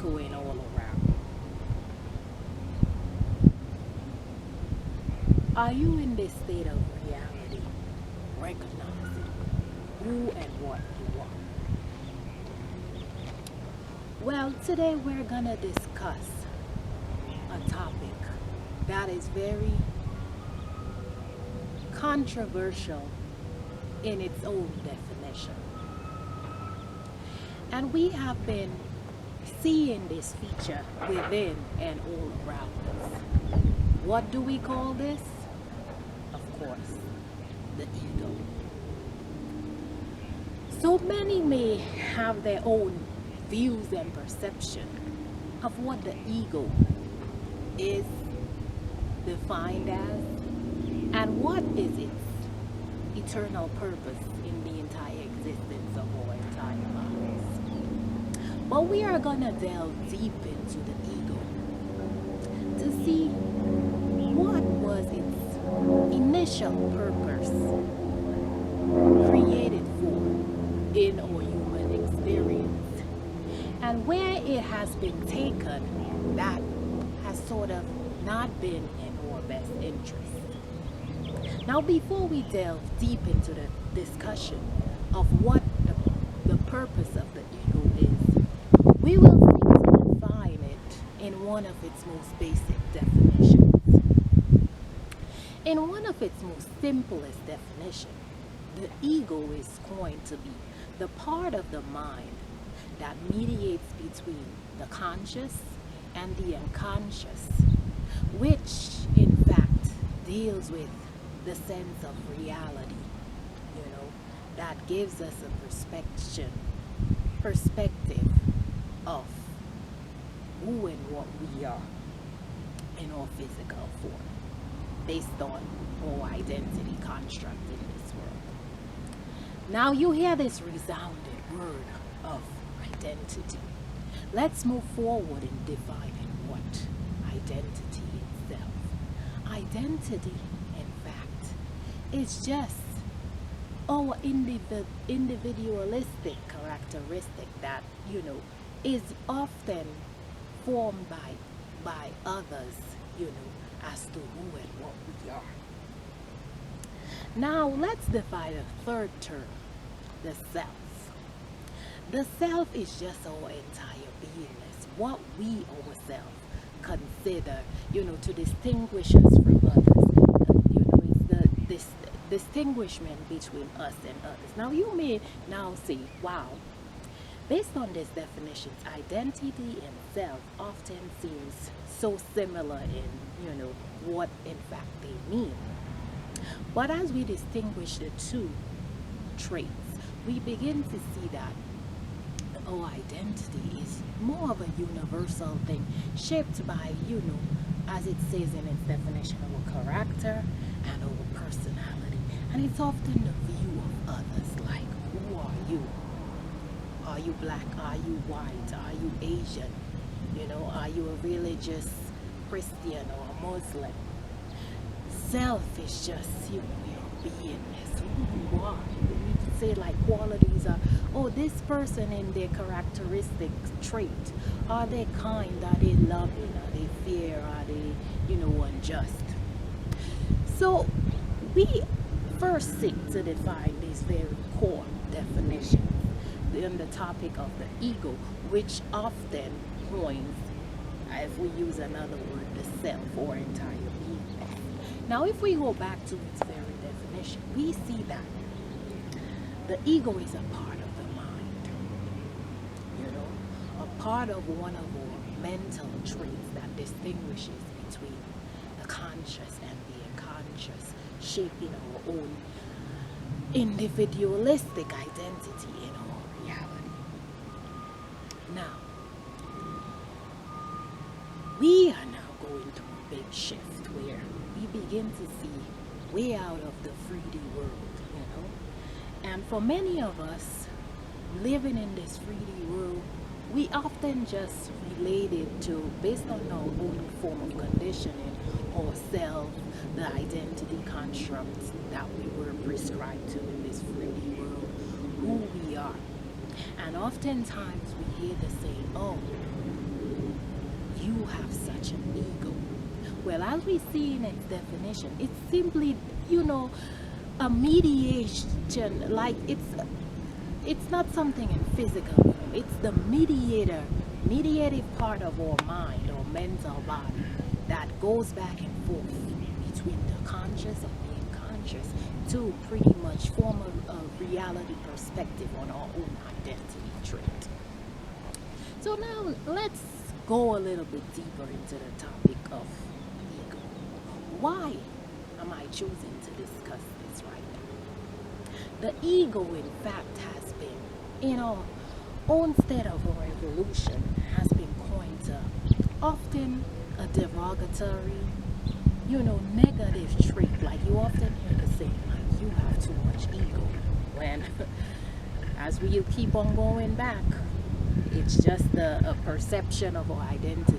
echoing all around. Are you in this state of reality, recognizing who and what you are? Well, today we're gonna discuss a topic that is very controversial in its own definition. And we have been seeing this feature within and all around us. What do we call this? Of course, the ego. So many may have their own views and perception of what the ego is defined as and what is its eternal purpose in the entire existence of our entire lives. But we are gonna delve deep into the ego to see what was its initial purpose created for in our human experience, and where it has been taken that has sort of not been in our best interest. Now, before we delve deep into the discussion of what the purpose of the ego is, we will seek to define it in one of its most basic definitions. In one of its most simplest definitions, the ego is going to be the part of the mind that mediates between the conscious and the unconscious, which in fact deals with the sense of reality, that gives us a perspective of who and what we are in our physical form, based on our identity construct in this world. Now you hear this resounding word of identity. Let's move forward in defining what identity itself. Identity, in fact, is just our individualistic characteristic that, is often formed by others, as to who and what we are. Now let's define a third term, the self. The self is just our entire beingness, what we ourselves consider, to distinguish us from others. It's this distinguishment between us and others. Now you may now say, wow, based on these definitions, identity and self often seems so similar in, what in fact they mean. But as we distinguish the two traits, we begin to see that our identity is more of a universal thing, shaped by, as it says in its definition, our character and our personality. And it's often the view of others, like, who are you? Are you black? Are you white? Are you Asian? Are you a religious Christian or Muslim? Self is just, your beingness, who you are. You can say like qualities are, this person in their characteristic trait. Are they kind? Are they loving? Are they fair? Are they, unjust? So we first seek to define these very core definitions in the topic of the ego, which often points, if we use another word, the self or entire being. Now, if we go back to its very definition, we see that the ego is a part of the mind, a part of one of our mental traits that distinguishes between the conscious and the unconscious, shaping our own individualistic identity in our reality. Now, we are now going through a big shift where we begin to see way out of the 3D world, And for many of us, living in this 3D world, we often just relate it to, based on our own form of conditioning, ourselves, the identity constructs that we were prescribed to in this 3D world, who we are. And oftentimes we hear the saying, Well, as we see in its definition, it's simply, you know, a mediation. Like it's not something in physical form. It's the mediative part of our mind or mental body that goes back and forth between the conscious and the unconscious to pretty much form a reality perspective on our own identity trait. So now let's go a little bit deeper into the topic of ego. Why am I choosing to discuss this right now? The ego, in fact, has been, in our own state of our evolution, has been coined to often a derogatory, you know, negative trait. Like you often hear the saying, like, you have too much ego. When, as we keep on going back, it's just a perception of our identity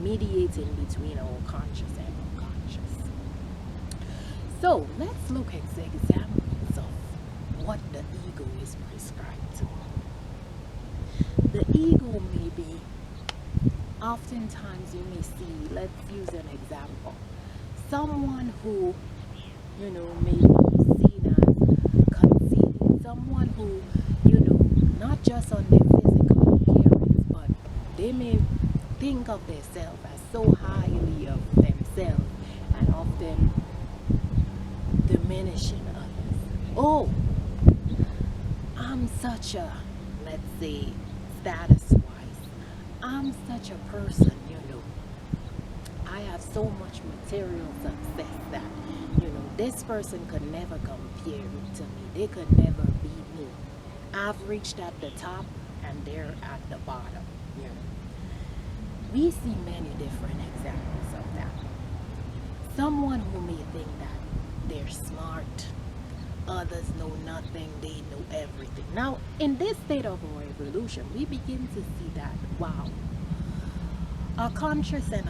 mediating between our conscious and unconscious. So let's look at the examples of what the ego is prescribed to. The ego may be, oftentimes you may see, let's use an example, someone who, you know, may be seen as conceited, someone who, you know, not just on their physical appearance, but they may think of themselves as so highly of themselves and often diminishing others. Oh, I'm such a, let's say, status wise, I'm such a person, you know, I have so much material success that, you know, this person could never compare to me, they could never be me. I've reached at the top and they're at the bottom, you know. We see many different examples of that. Someone who may think that they're smart, others know nothing, they know everything. Now, in this state of our evolution, we begin to see that, wow, our conscious and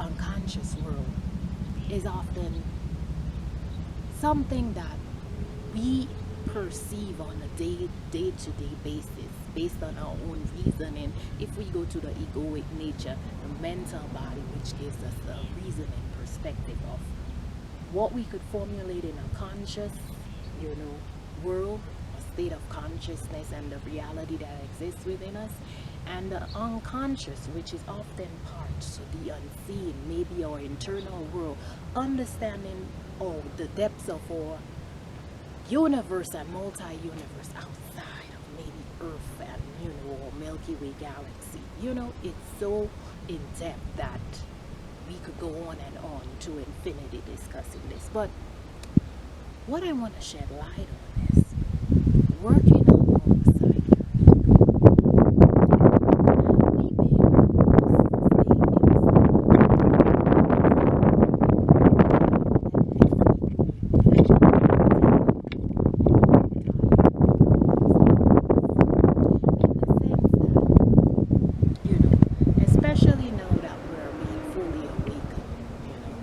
unconscious world is often something that we perceive on a day-to-day basis based on our own reasoning. If we go to the egoic nature, the mental body, which gives us a reasoning perspective of what we could formulate in a conscious, you know, world, a state of consciousness and the reality that exists within us, and the unconscious, which is often part, so the unseen, maybe our internal world, understanding the depths of our universe and multi-universe outside of maybe Earth and, you know, our Milky Way galaxy. You know, it's so in depth that we could go on and on to infinity discussing this. But what I want to shed light on is working alongside your ego. Have we been especially now that we're being fully awakened, you know,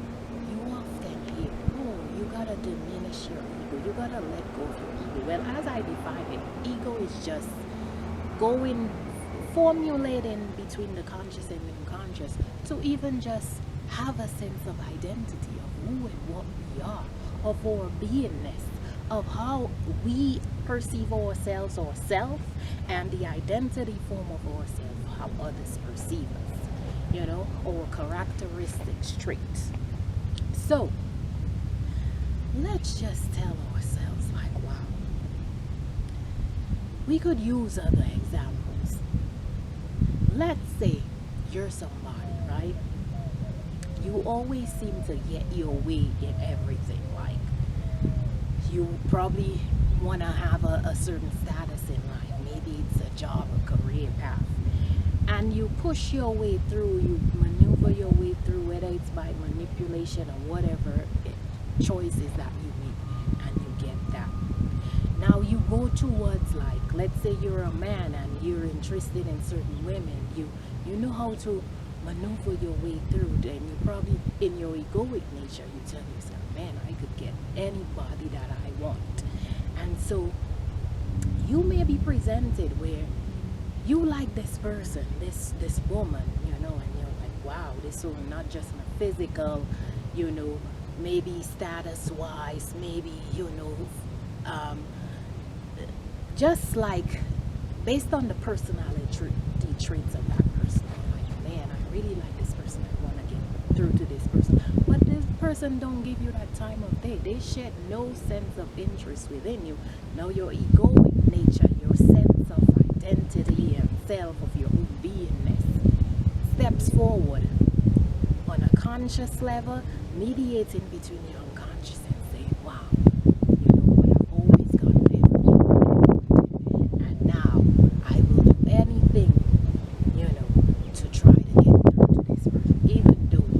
you often hear, oh, you gotta diminish your ego, you gotta let go of your ego. Well, as I define it, ego is just formulating between the conscious and the unconscious to even just have a sense of identity of who and what we are, of our beingness, of how we perceive ourselves, and the identity form of ourselves, how others perceive us, you know, our characteristics, traits. So let's just tell ourselves, like, wow, we could use other examples. Let's say you're somebody, right? You always seem to get your way in everything. Like, you probably want to have a certain status in life. Maybe it's a job, a career path. And you push your way through, you maneuver your way through, whether it's by manipulation or whatever choices that you make, and you get that. Now you go towards, like, let's say you're a man and you're interested in certain women. You know how to maneuver your way through, then you probably, in your egoic nature, you tell yourself, man, I could get anybody that I want. And so you may be presented where you like this person, this woman, you know, and you're like, wow, this soul, not just in a physical, you know, maybe status wise, maybe, you know, um, just like based on the personality traits of that person. Like, man, I really like this person. I want to get through to this person. But this person don't give you that time of day. They shed no sense of interest within you. Now your egoic nature, your sense of identity and self of your own beingness steps forward on a conscious level, mediating between your unconscious and saying, wow, you know what, I've always gotten everything, and now I will do anything, you know, to try to get through to this person, even though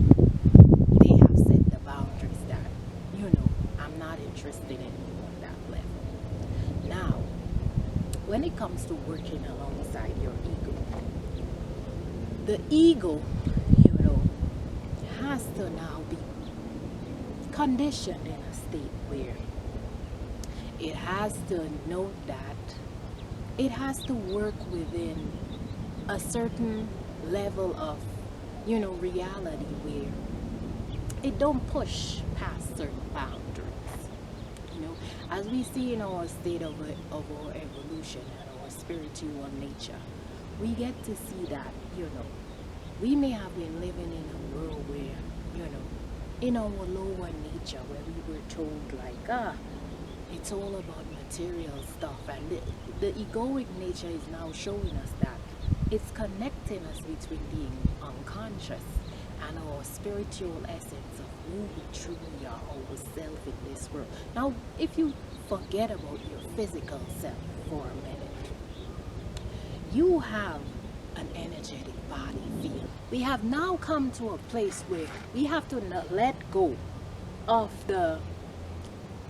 they have set the boundaries that, you know, I'm not interested in you on that level. Now, when it comes to working alongside your ego, the ego, you know, has to now be conditioned in a state where it has to know that it has to work within a certain level of, you know, reality where it don't push past certain boundaries. You know, as we see in our state of our evolution and our spiritual nature, we get to see that, you know, we may have been living in a world where, you know, in our lower nature, where we were told like, it's all about material stuff, and the egoic nature is now showing us that it's connecting us between being unconscious and our spiritual essence of who we truly are, ourselves in this world. Now, if you forget about your physical self for a minute, you have an energetic body field. We have now come to a place where we have to let go of the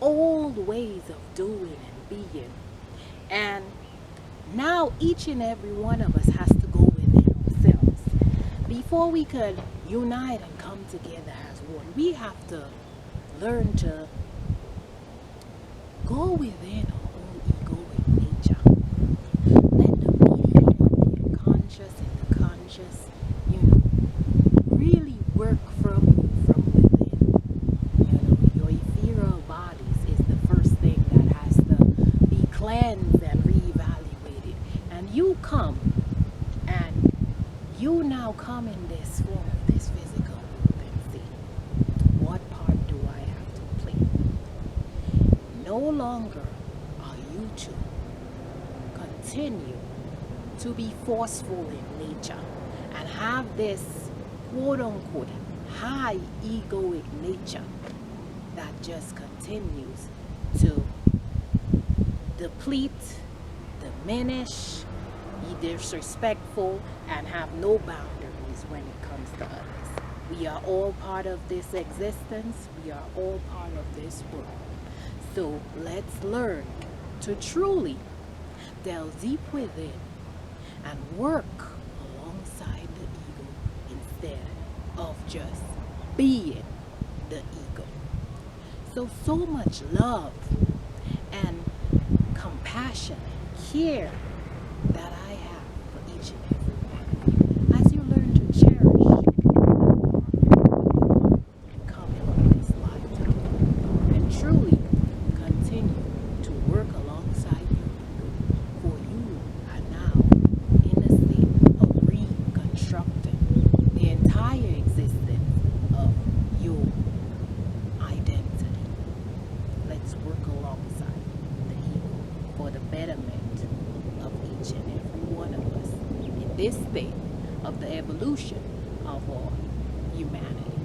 old ways of doing and being. And now each and every one of us has to go within ourselves. Before we could unite and come together as one, we have to learn to go within our own egoic nature. Let the mediator of the unconscious and the conscious, you know, really work from within. You know, your ethereal bodies is the first thing that has to be cleansed and reevaluated. And you come, and you now come in this form of this physical world and say, what part do I have to play? No longer are you to continue to be forceful in nature and have this quote unquote high egoic nature that just continues to deplete, diminish, be disrespectful, and have no boundaries when it comes to others. We are all part of this existence. We are all part of this world. So let's learn to truly delve deep within and work alongside the ego instead of just being the ego. So much love and compassion and care that I have for each and every one of you as you learn to cherish and come in this lifetime and truly continue to work alongside your ego, for you are now in a state of reconstructing the entire existence of your identity. Let's work alongside the ego for the betterment of each and every one of us in this state of the evolution of our humanity.